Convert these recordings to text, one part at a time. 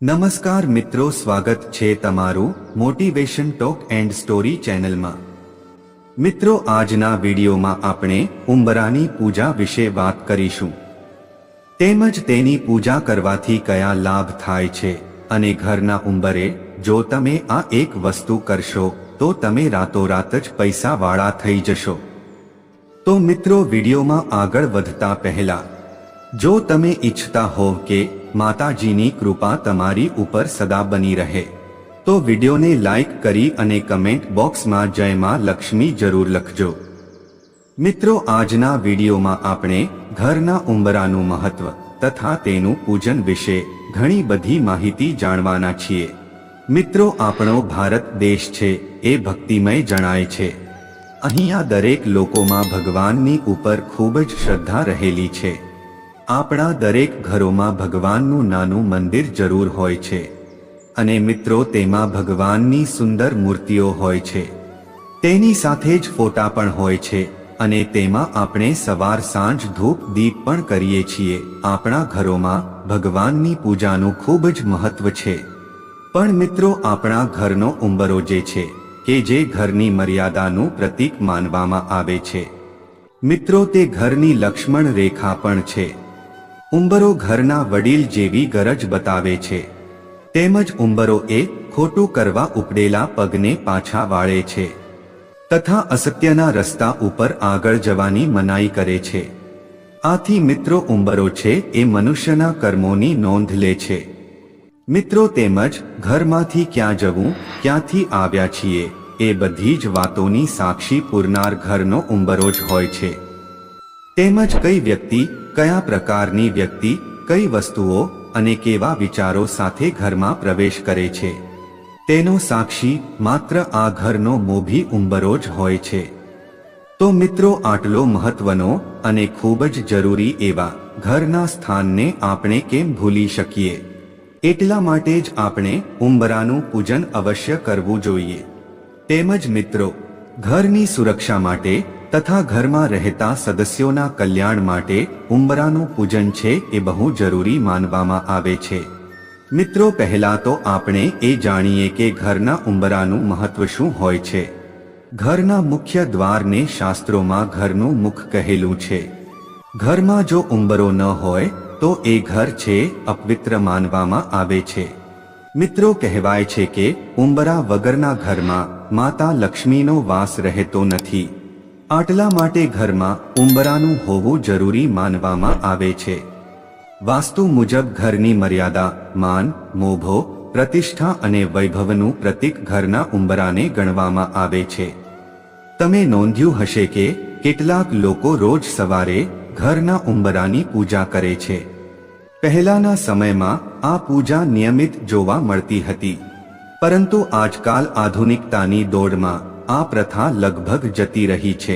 નમસ્કાર મિત્રો, સ્વાગત છે તમારું મોટિવેશન ટોક એન્ડ સ્ટોરી ચેનલમાં। મિત્રો, આજના વિડીયોમાં આપણે ઉંબરાની પૂજા વિશે વાત કરીશું, તેમજ તેની પૂજા કરવાથી કયા લાભ થાય છે અને ઘરના ઉંબરે જો તમે આ એક વસ્તુ કરશો તો તમે રાતોરાત જ પૈસાવાળા થઈ જશો। તો મિત્રો, વિડીયોમાં આગળ વધતા પહેલા જો તમે ઈચ્છતા હોવ કે માતાજીની કૃપા તમારી ઉપર સદા બની રહે તો વિડીયોને લાઈક કરી અને કમેન્ટ બોક્સમાં જય માં લક્ષ્મી જરૂર લખજો। મિત્રો, આજના વિડીયોમાં આપણે ઘરના ઉંબરાનું મહત્વ તથા તેનું પૂજન વિશે ઘણી બધી માહિતી જાણવાના છીએ। મિત્રો, આપણો ભારત દેશ છે એ ભક્તિમય જણાય છે। અહીંયા દરેક લોકોમાં ભગવાનની ઉપર ખૂબ જ શ્રદ્ધા રહેલી છે। આપણા દરેક ઘરોમાં ભગવાનનું નાનું મંદિર જરૂર હોય છે અને મિત્રો, તેમાં ભગવાનની સુંદર મૂર્તિઓ હોય છે, તેની સાથે જ ફોટા પણ હોય છે અને તેમાં આપણે સવાર સાંજ ધૂપ દીપ પણ કરીએ છીએ। આપણા ઘરોમાં ભગવાનની પૂજાનું ખૂબ જ મહત્વ છે। પણ મિત્રો, આપણા ઘરનો ઉંબરો જે છે કે જે ઘરની મર્યાદાનું પ્રતીક માનવામાં આવે છે, મિત્રો, તે ઘરની લક્ષ્મણ રેખા પણ છે। ઉંબરો ઘરના વડીલ જેવી ગરજ બતાવે છે, તેમજ ઉંબરો એ ખોટું કરવા ઉપડેલા પગને પાછા વાળે છે તથા અસત્યના રસ્તા ઉપર આગળ જવાની મનાઈ કરે છે। આથી મિત્રો, ઉંબરો છે એ મનુષ્યના કર્મોની નોંધ લે છે। મિત્રો, તેમજ ઘરમાંથી ક્યાં જવું, ક્યાંથી આવ્યા છીએ એ બધી જ વાતોની સાક્ષી પૂરનાર ઘરનો ઉંબરો જ હોય છે। તેમજ કઈ વ્યક્તિ, કયા પ્રકારની વ્યક્તિ, કઈ વસ્તુઓ અને કેવા વિચારો સાથે ઘરમાં પ્રવેશ કરે છે તેનો સાક્ષી માત્ર આ ઘરનો મોભી ઉંબરો જ હોય છે। તો મિત્રો, આટલો મહત્વનો અને ખૂબ જ જરૂરી એવા ઘરના સ્થાનને આપણે કેમ ભૂલી શકીએ? એટલા માટે જ આપણે ઉંબરાનું પૂજન અવશ્ય કરવું જોઈએ। તેમજ મિત્રો, ઘરની સુરક્ષા માટે તથા ઘરમાં રહેતા સદસ્યોના કલ્યાણ માટે ઉંબરાનું પૂજન છે એ બહુ જરૂરી માનવામાં આવે છે। મિત્રો, પહેલા તો આપણે એ જાણીએ કે ઘરના ઉંબરાનું મહત્વ શું હોય છે। ઘરના મુખ્ય દ્વારને શાસ્ત્રોમાં ઘરનું મુખ કહેલું છે। ઘરમાં જો ઉંબરો ન હોય તો એ ઘર છે અપવિત્ર માનવામાં આવે છે। મિત્રો, કહેવાય છે કે ઉંબરા વગરના ઘરમાં માતા લક્ષ્મીનો વાસ રહેતો નથી। આટલા માટે ઘરમાં ઉંબરાનું હોવું જરૂરી માનવામાં આવે છે। વાસ્તુ મુજબ ઘરની મર્યાદા, માન, મોભો, પ્રતિષ્ઠા અને વૈભવનું પ્રતીક ઘરના ઉંબરાને ગણવામાં આવે છે। તમે નોંધ્યું હશે કે કેટલાક લોકો રોજ સવારે ઘરના ઉંબરાની પૂજા કરે છે। પહેલાના સમયમાં આ પૂજા નિયમિત જોવા મળતી હતી, પરંતુ આજકાલ આધુનિકતાની દોડમાં આ પ્રથા લગભગ જતી રહી છે,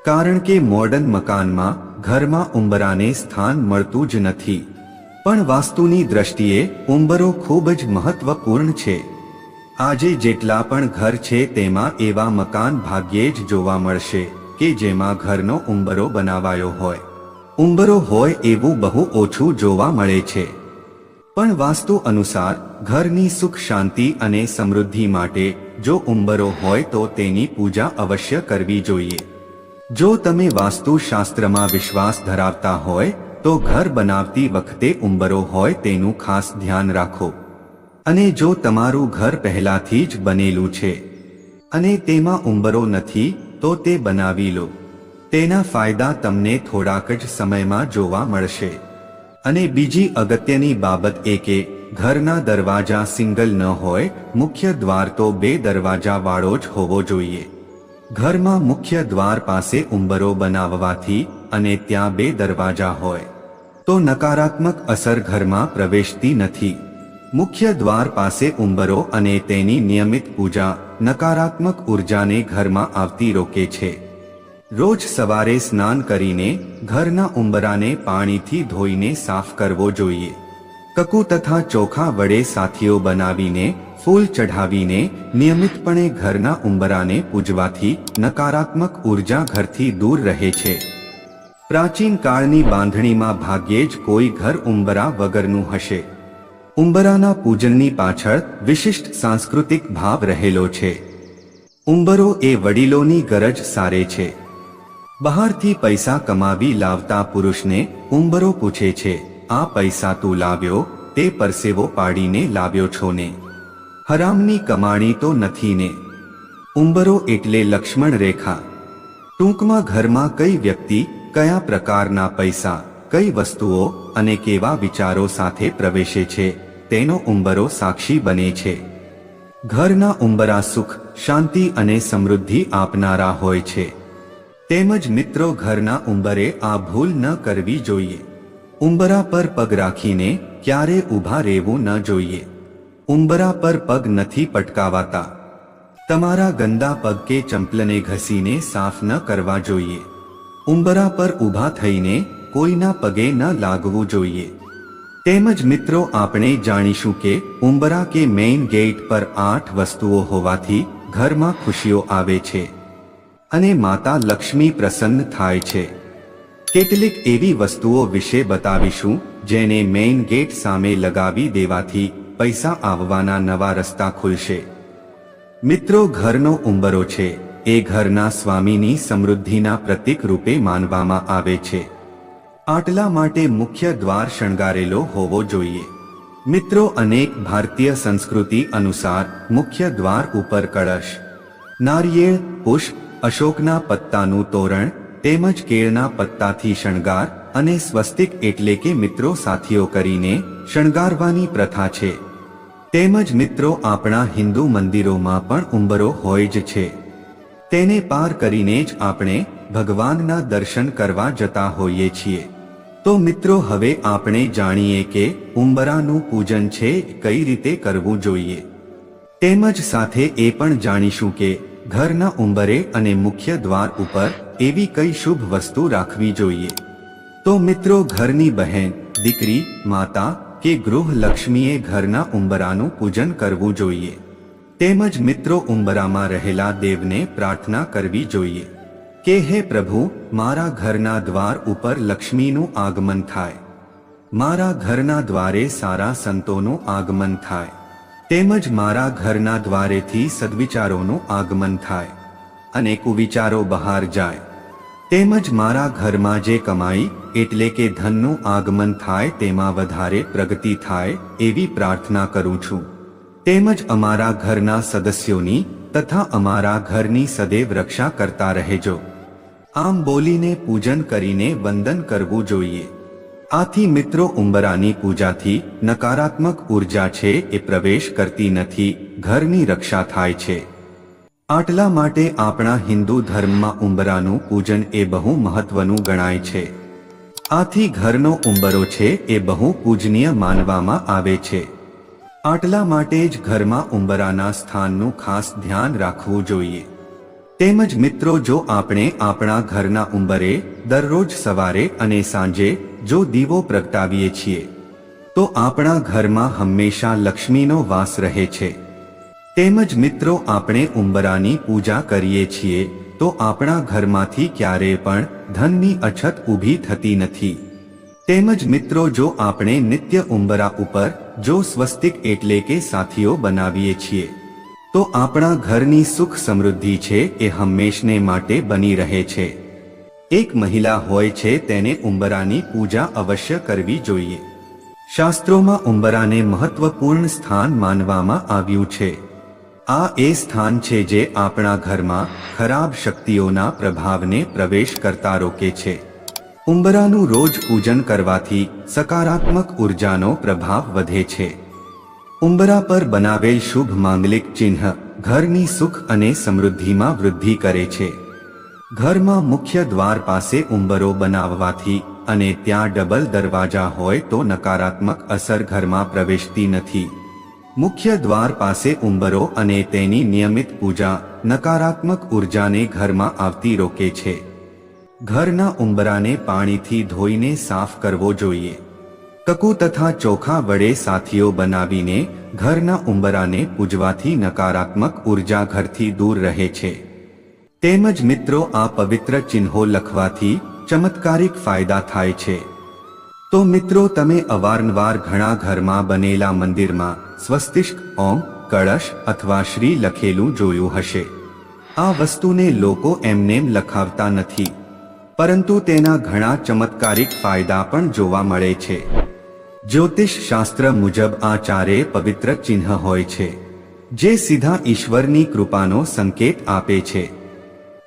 કારણ કે મોડર્ન મકાનમાં ઘરમાં ઉંબરાને સ્થાન મળતું જ નથી। પણ વાસ્તુની દ્રષ્ટિએ ઉંબરો ખૂબ જ મહત્વપૂર્ણ છે। આજે જેટલા પણ ઘર છે તેમાં એવા મકાન ભાગ્યે જ જોવા મળશે કે જેમાં ઘરનો ઉંબરો બનાવાયો હોય। ઉંબરો હોય એવું બહુ ઓછું જોવા મળે છે। પણ વાસ્તુ અનુસાર ઘરની સુખ શાંતિ અને સમૃદ્ધિ માટે જો ઉંબરો હોય તો તેની પૂજા અવશ્ય કરવી જોઈએ। જો તમે વાસ્તુશાસ્ત્રમાં વિશ્વાસ ધરાવતા હોય તો ઘર બનાવતી વખતે ઉંબરો હોય તેનું ખાસ ધ્યાન રાખો। અને જો તમારું ઘર પહેલાથી જ બનેલું છે અને તેમાં ઉંબરો નથી તો તે બનાવી લો। તેના ફાયદા તમને થોડાક જ સમયમાં જોવા મળશે। અને બીજી અગત્યની બાબત એ કે ઘરના દરવાજા સિંગલ ન હોય, મુખ્ય દ્વાર તો 2 દરવાજા વાળો જ હોવો જોઈએ। ઘરમાં મુખ્ય દ્વાર પાસે ઉંબરો બનાવવાથી અને ત્યાં 2 દરવાજા હોય તો નકારાત્મક અસર ઘરમાં પ્રવેશતી નથી। મુખ્ય દ્વાર પાસે ઉંબરો અને તેની નિયમિત પૂજા નકારાત્મક ઉર્જાને ઘરમાં આવતી રોકે છે। રોજ સવારે સ્નાન કરીને ઘરના ઉંબરાને પાણીથી ધોઈને સાફ કરવો જોઈએ। કકુ તથા ચોખા વડે સાથીઓ બનાવીને ફૂલ ચઢાવીને નિયમિતપણે ઘરના ઉંબરાને પૂજવાથી નકારાત્મક ઉર્જા ઘરથી દૂર રહે છે। પ્રાચીન કાળની બાંધણીમાં ભાગ્યે જ કોઈ ઘર ઉંબરા વગરનું હશે। ઉંબરાના પૂજનની પાછળ વિશિષ્ટ સાંસ્કૃતિક ભાવ રહેલો છે. ઉંબરો એ વડીલોની ગરજ સારે છે. બહારથી પૈસા કમાવી લાવતા પુરુષને ઉંબરો પૂછે છે, આ પૈસા તું લાવ્યો તે પરસેવો પાડીને લાવ્યો છો ને? હરામની કમાણી તો નથી ને? ઉંબરો એટલે લક્ષ્મણ રેખા. ટૂંકમાં ઘરમાં કઈ વ્યક્તિ કયા પ્રકારના પૈસા, કઈ વસ્તુઓ અને કેવા વિચારો સાથે પ્રવેશે છે તેનો ઉંબરો સાક્ષી બને છે. ઘરના ઉંબરા સુખ, શાંતિ અને સમૃદ્ધિ આપનારા હોય છે. તેમજ મિત્રો ઘરના ઉંબરે આ ભૂલ ન કરવી જોઈએ. ઉંબરા પર પગ રાખીને ક્યારે ઊભા રહેવું ન જોઈએ. ઉંબરા પર પગ નથી પટકાવાતા. તમારા ગંદા પગ કે ચંપલને ઘસીને સાફ ન કરવા જોઈએ. ઉંબરા પર ઊભા થઈને કોઈના પગે ન લાગવું જોઈએ. તેમજ મિત્રો આપણે જાણીશું કે ઉંબરા કે મેઇન ગેટ પર 8 વસ્તુઓ હોવાથી ઘરમાં ખુશીઓ આવે છે અને માતા લક્ષ્મી પ્રસન્ન થાય છે. કેટલીક એવી વસ્તુઓ વિશે બતાવીશું જેને મેઇન ગેટ સામે લગાવી દેવાથી પૈસા આવવાના નવા રસ્તા ખુલશે. મિત્રો ઘરનો ઉંબરો છે એ ઘરના સ્વામીની સમૃદ્ધિના પ્રતીક રૂપે માનવામાં આવે છે. આટલા માટે મુખ્ય દ્વાર શણગારેલો હોવો જોઈએ. મિત્રો અનેક ભારતીય સંસ્કૃતિ અનુસાર મુખ્ય દ્વાર ઉપર કળશ, નારિયેળ, પુષ્પ, અશોકના પત્તાનું તોરણ તેમજ કેળના પત્તાથી શણગાર અને સ્વસ્તિક એટલે કે મિત્રો સાથીઓ કરીને શણગારવાની પ્રથા છે. તેમજ મિત્રો આપણા હિન્દુ મંદિરોમાં પણ ઉંબરો હોય જ છે. તેને પાર કરીને જ આપણે ભગવાનના દર્શન કરવા જતા હોઈએ છીએ. તો મિત્રો હવે આપણે જાણીએ કે ઉંબરાનું પૂજન છે કઈ રીતે કરવું જોઈએ. તેમજ સાથે એ પણ જાણીશું કે ઘરના ઉંબરે અને મુખ્ય દ્વાર ઉપર એવી કઈ શુભ વસ્તુ રાખવી જોઈએ. તો મિત્રો ઘરની બહેન, દીકરી, માતા કે ગૃહ લક્ષ્મીએ ઘરના ઉંબરાનું પૂજન કરવું જોઈએ. તેમજ મિત્રો ઉંબરામાં રહેલા દેવને પ્રાર્થના કરવી જોઈએ કે હે પ્રભુ, મારા ઘરના દ્વાર ઉપર લક્ષ્મીનું આગમન થાય, મારા ઘરના દ્વારે સારા સંતોનું આગમન થાય, તેમજ મારા ઘરના દ્વારેથી સદવિચારોનું આગમન થાય અને કુવિચારો બહાર જાય. તેમજ મારા ઘરમાં જે કમાઈ એટલે કે ધનનું આગમન થાય તેમાં વધારે પ્રગતિ થાય એવી પ્રાર્થના કરું છું. તેમજ અમારા ઘરના સદસ્યોની તથા અમારા ઘરની સદૈવ રક્ષા કરતા રહેજો. આમ બોલીને પૂજન કરીને વંદન કરવું જોઈએ. આથી મિત્રો ઉંબરાની પૂજાથી નકારાત્મક ઉર્જા છે એ પ્રવેશ કરતી નથી, ઘરની રક્ષા થાય છે. આટલા માટે આપણા હિન્દુ ધર્મમાં ઉંબરાનું પૂજન એ બહુ મહત્વનું ગણાય છે. આથી ઘરનો ઉંબરો છે એ બહુ પૂજનીય માનવામાં આવે છે. આટલા માટે જ ઘરમાં ઉંબરાના સ્થાનનું ખાસ ધ્યાન રાખવું જોઈએ. તેમજ મિત્રો જો આપણે આપણા ઘરના ઉંબરે દરરોજ સવારે અને સાંજે જો દીવો પ્રગટાવીએ છીએ તો આપણા ઘરમાં હંમેશા લક્ષ્મીનો વાસ રહે છે. તેમજ મિત્રો આપણે ઉંબરાની પૂજા કરીએ છીએ તો આપણા ઘરમાંથી ક્યારેય પણ ધનની અછત ઊભી થતી નથી. તેમજ મિત્રો જો આપણે નિત્ય ઉંબરા ઉપર જો સ્વસ્તિક એટલે કે સાથીઓ બનાવીએ છીએ તો આપણા ઘરની સુખ સમૃદ્ધિ છે એ હંમેશને માટે બની રહે છે. એક મહિલા હોય છે તેને ઉંબરાની પૂજા અવશ્ય કરવી જોઈએ. શાસ્ત્રોમાં ઉંબરાને મહત્વપૂર્ણ સ્થાન માનવામાં આવ્યું છે. આ એ સ્થાન છે જે આપણા ઘરમાં ખરાબ શક્તિઓના પ્રભાવને પ્રવેશ કરતા રોકે છે. ઉંબરાનું રોજ પૂજન કરવાથી સકારાત્મક ઉર્જાનો પ્રભાવ વધે છે. ઉંબરા પર બનાવેલ શુભ માંગલિક ચિહ્ન ઘરની સુખ અને સમૃદ્ધિમાં વૃદ્ધિ કરે છે. ઘરમાં મુખ્ય દ્વાર પાસે ઉંબરો બનાવવાથી અને ત્યાં ડબલ દરવાજા હોય તો નકારાત્મક અસર ઘરમાં પ્રવેશતી નથી. મુખ્ય દ્વાર પાસે ઉંબરો અને તેની નિયમિત પૂજા નકારાત્મક ઉર્જાને ઘરમાં આવતી રોકે છે. ઘરના ઉંબરાને પાણીથી ધોઈને સાફ કરવો જોઈએ. કકુ તથા ચોખા વડે સાથીઓ બનાવીને ઘરના ઉંબરાને પૂજવાથી નકારાત્મક ઉર્જા ઘરથી દૂર રહે છે. તેમજ મિત્રો આ પવિત્ર ચિહ્નો લખવાથી ચમત્કારિક ફાયદા થાય છે. તો મિત્રો, તમે અવારનવાર ઘણા ઘરમાં બનેલા મંદિરમાં સ્વસ્તિક, ઓમ, કળશ અથવા શ્રી લખેલું જોયું હશે. આ વસ્તુને લોકો એમનેમ લખાવતા નથી, પરંતુ તેના ઘણા ચમત્કારિક ફાયદા પણ જોવા મળે છે. જ્યોતિષ શાસ્ત્ર મુજબ આ ચારેય પવિત્ર ચિહ્ન હોય છે, જે સીધા ઈશ્વરની કૃપાનો સંકેત આપે છે.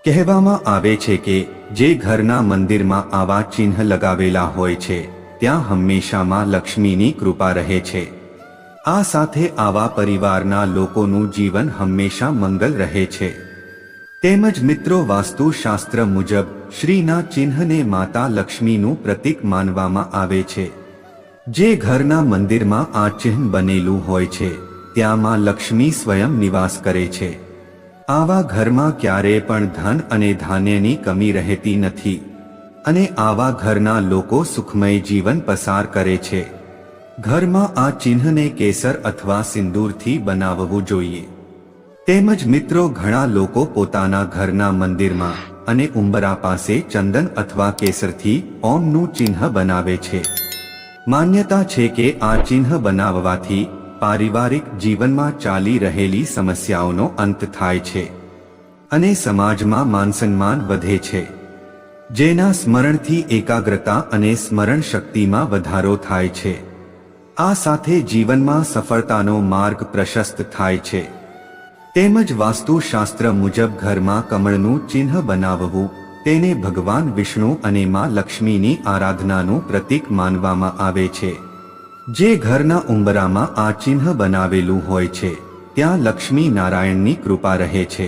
કહેવામાં આવે છે કે જે ઘરના મંદિરમાં આવા ચિહ્ન લગાવેલા હોય છે, ત્યાં હંમેશામાં લક્ષ્મીની કૃપા રહે છે. આ સાથે આવા પરિવારના લોકોનું જીવન હંમેશા મંગલ રહે છે. તેમજ મિત્રો, વાસ્તુશાસ્ત્ર મુજબ શ્રીના ચિહ્નને માતા લક્ષ્મીનું પ્રતીક માનવામાં આવે છે. જે ઘરના મંદિરમાં આ ચિહ્ન બનેલું હોય છે, ત્યાં માં લક્ષ્મી સ્વયં નિવાસ કરે છે. આવા ઘરમાં ક્યારેય પણ ધન અને ધાન્યની કમી રહેતી નથી, અને આવા ઘરના લોકો સુખમય જીવન પસાર કરે છે. ઘરમાં આ ચિહ્નને કેસર અથવા સિંદૂરથી બનાવવું જોઈએ. તેમજ મિત્રો, ઘણા લોકો પોતાના ઘરના મંદિરમાં અને ઉંબરા પાસે ચંદન અથવા કેસરથી ઓમનું ચિહ્ન બનાવે છે. માન્યતા છે કે આ ચિહ્ન બનાવવાથી પારિવારિક જીવનમાં ચાલી રહેલી સમસ્યાઓનો અંત થાય છે અને સમાજમાં માનસન્માન વધે છે, જેના સ્મરણથી એકાગ્રતા અને સ્મરણ શક્તિમાં વધારો થાય છે. આ સાથે જીવનમાં સફળતાનો માર્ગ પ્રશસ્ત થાય છે. તેમજ વાસ્તુશાસ્ત્ર મુજબ ઘરમાં કમળનું ચિહ્ન બનાવવું તેને ભગવાન વિષ્ણુ અને માં લક્ષ્મીની આરાધનાનું પ્રતીક માનવામાં આવે છે. જે ઘરના ઉંબરામાં આ ચિહ્ન બનાવેલું હોય છે, ત્યાં લક્ષ્મી નારાયણની કૃપા રહે છે.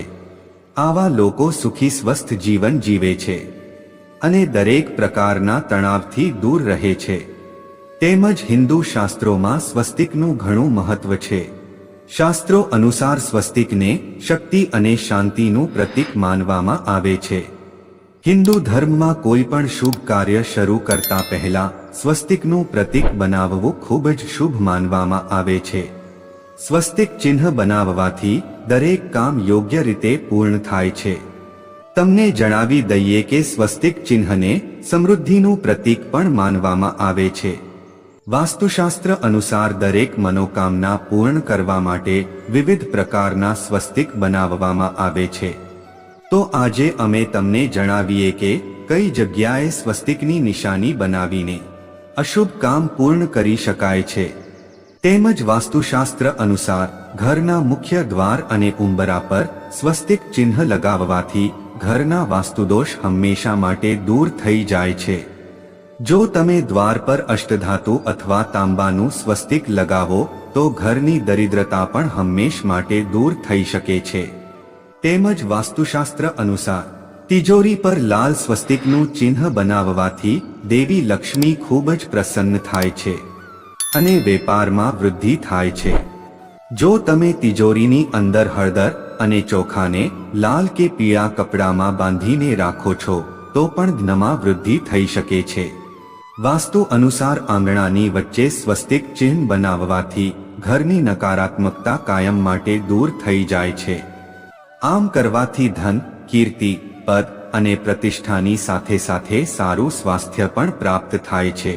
આવા લોકો સુખી સ્વસ્થ જીવન જીવે છે અને દરેક પ્રકારના તણાવથી દૂર રહે છે. તેમજ હિન્દુ શાસ્ત્રોમાં સ્વસ્તિકનું ઘણું મહત્વ છે. શાસ્ત્રો અનુસાર સ્વસ્તિકને શક્તિ અને શાંતિનું પ્રતીક માનવામાં આવે છે. હિન્દુ ધર્મમાં કોઈ પણ શુભ કાર્ય શરૂ કરતા પહેલા સ્વસ્તિકનું પ્રતીક બનાવવું ખૂબ જ શુભ માનવામાં આવે છે. સ્વસ્તિક ચિહ્ન બનાવવાથી દરેક કામ યોગ્ય રીતે પૂર્ણ થાય છે. તમને જણાવી દઈએ કે સ્વસ્તિક ચિહ્નને સમૃદ્ધિનું પ્રતીક પણ માનવામાં આવે છે. વાસ્તુશાસ્ત્ર અનુસાર દરેક મનોકામના પૂર્ણ કરવા માટે વિવિધ પ્રકારના સ્વસ્તિક બનાવવામાં આવે છે. તો આજે અમે તમને જણાવીએ કે કઈ જગ્યાએ સ્વસ્તિકની નિશાની બનાવીને અશુભ કામ પૂર્ણ કરી શકાય છે. તેમજ વાસ્તુશાસ્ત્ર અનુસાર ઘરના મુખ્ય દ્વાર અને ઉંબરા પર સ્વસ્તિક ચિહ્ન લગાવવાથી ઘરના વાસ્તુદોષ હંમેશા માટે દૂર થઈ જાય છે. જો તમે દ્વાર પર અષ્ટધાતુ અથવા તાંબાનું સ્વસ્તિક લગાવો તો ઘરની દરિદ્રતા પણ હંમેશ માટે દૂર થઈ શકે છે. તેમજ વાસ્તુશાસ્ત્ર અનુસાર તિજોરી પર લાલ સ્વસ્તિકનું ચિહ્ન બનાવવાથી દેવી લક્ષ્મી ખૂબ જ પ્રસન્ન થાય છે અને વેપારમાં વૃદ્ધિ થાય છે. જો તમે તિજોરીની અંદર હળદર અને ચોખાને લાલ કે પીળા કપડામાં બાંધીને રાખો છો તો પણ ધનમાં વૃદ્ધિ થઈ શકે છે. વાસ્તુ અનુસાર આંગણાની વચ્ચે સ્વસ્તિક ચિહ્ન બનાવવાથી ઘરની નકારાત્મકતા કાયમ માટે દૂર થઈ જાય છે. આમ કરવાથી ધન, કીર્તિ, પદ અને પ્રતિષ્ઠાની સાથે સાથે સારું સ્વાસ્થ્ય પણ પ્રાપ્ત થાય છે.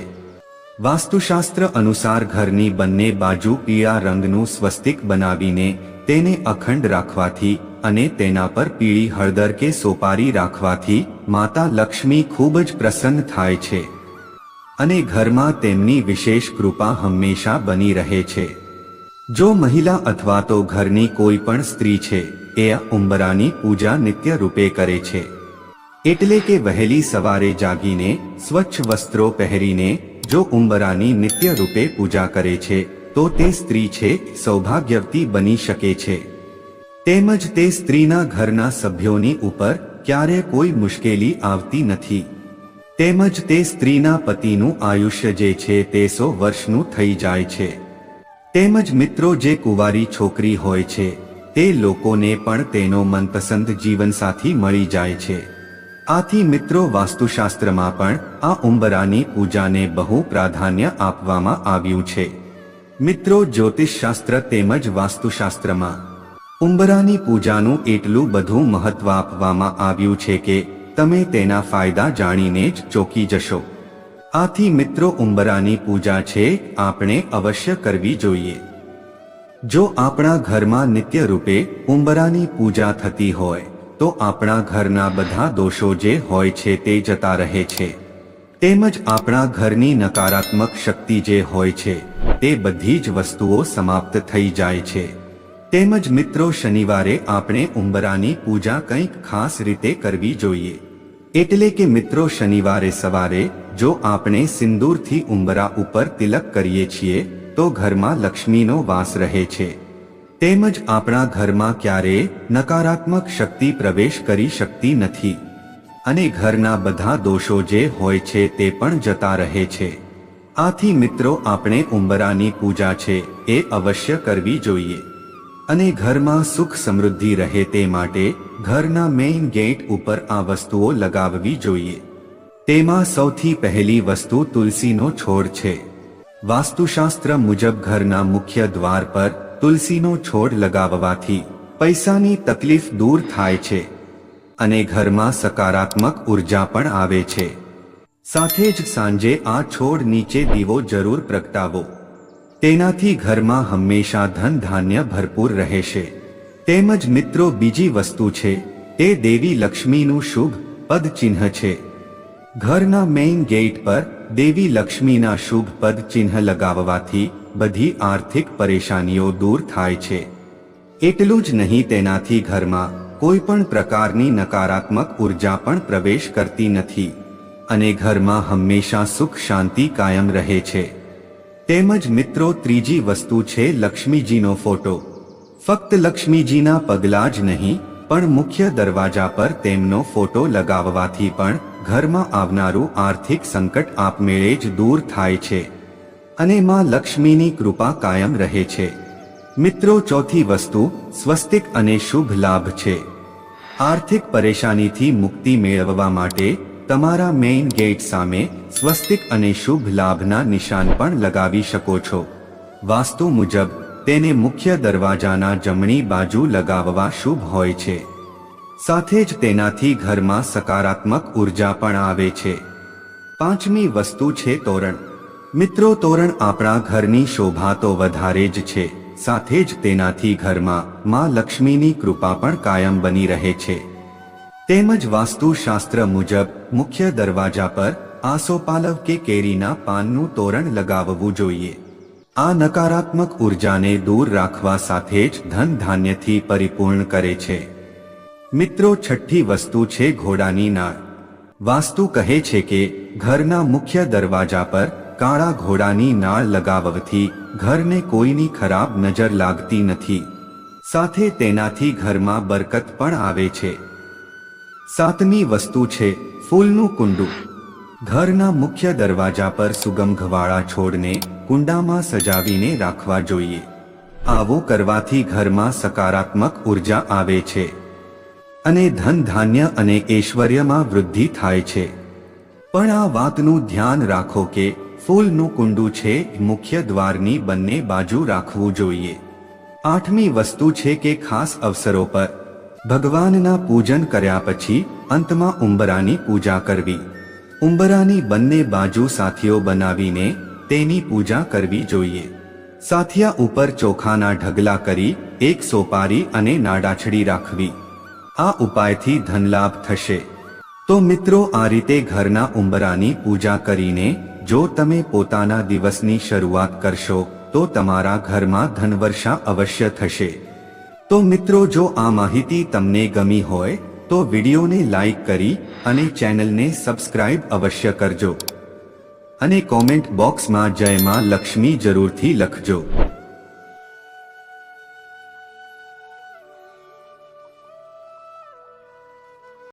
વાસ્તુશાસ્ત્ર અનુસાર ઘરની બંને બાજુ પીળા રંગનું સ્વસ્તિક બનાવીને તેને અખંડ રાખવાથી અને તેના પર પીળી હળદર કે સોપારી રાખવાથી માતા લક્ષ્મી ખૂબ જ પ્રસન્ન થાય છે અને ઘરમાં તેમની વિશેષ કૃપા હંમેશા બની રહે છે. જો મહિલા અથવા તો ઘરની કોઈ પણ સ્ત્રી છે એ ઉંબરાની પૂજા નિત્ય રૂપે કરે છે, એટલે કે વહેલી સવારે જાગીને સ્વચ્છ વસ્ત્રો પહેરીને જો ઉંબરાની નિત્ય રૂપે પૂજા કરે છે તો તે સ્ત્રી છે સૌભાગ્યવતી બની શકે છે. તેમજ તે સ્ત્રીના ઘરના સભ્યોની ઉપર ક્યારે કોઈ મુશ્કેલી આવતી નથી. તેમજ તે સ્ત્રીના પતિનું આયુષ્ય જે છે તે 100 વર્ષનું થઈ જાય છે. તેમજ મિત્રો, જે કુંવારી છોકરી હોય છે તે લોકોને પણ તેનો મનપસંદ જીવનસાથી મળી જાય છે. આથી મિત્રો, વાસ્તુશાસ્ત્રમાં પણ આ ઉંબરાની પૂજાને બહુ પ્રાધાન્ય આપવામાં આવ્યું છે. મિત્રો, જ્યોતિષશાસ્ત્ર તેમજ વાસ્તુશાસ્ત્રમાં ઉંબરાની પૂજાનું એટલું બધું મહત્વ આપવામાં આવ્યું છે કે તમે તેના ફાયદા જાણીને જ ચોંકી જશો. આથી મિત્રો ઉંબરાની પૂજા છે આપણે અવશ્ય કરવી જોઈએ. જો આપણા ઘરમાં નિત્ય રૂપે ઉંબરાની પૂજા થતી હોય તો આપણા ઘરના બધા દોષો જે હોય છે તે જતા રહે છે. તેમજ આપણા ઘરની નકારાત્મક શક્તિ જે હોય છે તે બધી જ વસ્તુઓ સમાપ્ત થઈ જાય છે. તેમજ મિત્રો શનિવારે આપણે ઉંબરાની પૂજા કંઈક ખાસ રીતે કરવી જોઈએ. એટલે કે મિત્રો શનિવારે સવારે જો આપણે સિંદૂરથી ઉંબરા ઉપર તિલક કરીએ છીએ તો ઘરમાં લક્ષ્મીનો વાસ રહે છે. તેમજ આપણા ઘરમાં ક્યારેય નકારાત્મક શક્તિ પ્રવેશ કરી શકતી નથી અને ઘરના બધા દોષો જે હોય છે તે પણ જતા રહે છે. આથી મિત્રો આપણે ઉંબરાની પૂજા છે એ અવશ્ય કરવી જોઈએ અને ઘરમાં સુખ સમૃદ્ધિ રહે તે માટે ઘરના મેઇન ગેટ ઉપર આ વસ્તુઓ લગાવવી જોઈએ. તેમાં સૌથી પહેલી વસ્તુ તુલસીનો છોડ છે. વાસ્તુશાસ્ત્ર મુજબ ઘરના મુખ્ય દ્વાર પર તુલસીનો છોડ લગાવવાથી પૈસાની તકલીફ દૂર થાય છે અને ઘરમાં સકારાત્મક ઉર્જા પણ આવે છે. સાથે જ સાંજે આ છોડ નીચે દીવો જરૂર પ્રગટાવો. તેનાથી ઘરમાં હંમેશા ધન ધાન્ય ભરપૂર રહેશે. તેમજ મિત્રો બીજી વસ્તુ છે તે દેવી લક્ષ્મીનું શુભ પદ ચિહ્ન છે. ઘરના મેઇન ગેટ પર દેવી લક્ષ્મીના શુભ પદ ચિહ્ન લગાવવાથી બધી આર્થિક પરેશાનીઓ દૂર થાય છે. એટલું જ નહીં તેનાથી ઘરમાં કોઈ પણ પ્રકારની નકારાત્મક ઉર્જા પણ પ્રવેશ કરતી નથી અને ઘરમાં હંમેશા સુખ શાંતિ કાયમ રહે છે. તેમજ મિત્રો ત્રીજી વસ્તુ છે લક્ષ્મીજીનો ફોટો. ફક્ત લક્ષ્મીજીના પગલા જ નહીં પણ મુખ્ય દરવાજા પર તેમનો ફોટો લગાવવાથી પણ ઘરમાં આવનારું આર્થિક સંકટ આપમેળે જ દૂર થાય છે અને માં લક્ષ્મીની કૃપા કાયમ રહે છે. મિત્રો ચોથી વસ્તુ સ્વસ્તિક અને શુભ લાભ છે. આર્થિક પરેશાનીથી મુક્તિ મેળવવા માટે તમારા મેઇન ગેટ સામે સ્વસ્તિક અને શુભ લાભના નિશાન પણ લગાવી શકો છો. વાસ્તુ મુજબ તેને મુખ્ય દરવાજાના જમણી બાજુ લગાવવા શુભ હોય છે. સાથે જ તેનાથી ઘરમાં સકારાત્મક ઉર્જા પણ આવે છે. પાંચમી વસ્તુ છે તોરણ. મિત્રો તોરણ આપણા ઘરની શોભા તો વધારે જ છે, સાથે જ તેનાથી ઘરમાં માં લક્ષ્મીની કૃપા પણ કાયમ બની રહે છે. તેમજ વાસ્તુશાસ્ત્ર મુજબ મુખ્ય દરવાજા પર આસોપાલવ કે કેરીના પાનનું તોરણ લગાવવું જોઈએ. આ નકારાત્મક ઉર્જાને દૂર રાખવા સાથે જ ધન ધાન્યથી પરિપૂર્ણ કરે છે. મિત્રો છઠ્ઠી વસ્તુ છે ઘોડાની નાળ. વાસ્તુ કહે છે કે ઘરના મુખ્ય દરવાજા પર કાળા ઘોડાની નાળ લગાવવાથી ઘરને કોઈની ખરાબ નજર લાગતી નથી, સાથે તેનાથી ઘરમાં બરકત પણ આવે છે. સાતમી વસ્તુ છે ફૂલનું કુંડું. ઘરના મુખ્ય દરવાજા પર સુગંધવાળા છોડને કુંડામાં સજાવીને રાખવા જોઈએ. આવું કરવાથી ઘરમાં સકારાત્મક ઉર્જા આવે છે અને ધન ધાન્ય અને ઐશ્વર્યમાં વૃદ્ધિ થાય છે. પણ આ વાતનું ધ્યાન રાખો કે ફૂલનું કુંડું છે મુખ્ય દ્વારની બંને બાજુ રાખવું જોઈએ. આઠમી વસ્તુ છે કે ખાસ અવસરો પર ભગવાનના પૂજન કર્યા પછી અંતમાં ઉંબરાની પૂજા કરવી. ઉંબરાની બંને બાજુ સાથીઓ બનાવીને તેની પૂજા કરવી જોઈએ. સાથિયા ઉપર ચોખાના ઢગલા કરી એક સોપારી અને નાડાછડી રાખવી. આ ઉપાયથી ધનલાભ થશે. તો મિત્રો આ રીતે ઘરના ઉંબરાની પૂજા કરીને જો તમે પોતાના દિવસની શરૂઆત કરશો તો તમારા ઘરમાં ધનવર્ષા અવશ્ય થશે. તો મિત્રો જો આ માહિતી તમને ગમી હોય તો વિડીયોને લાઈક કરી અને ચેનલને સબસ્ક્રાઇબ અવશ્ય કરજો અને કોમેન્ટ બોક્સમાં જય માં લક્ષ્મી જરૂરથી લખજો.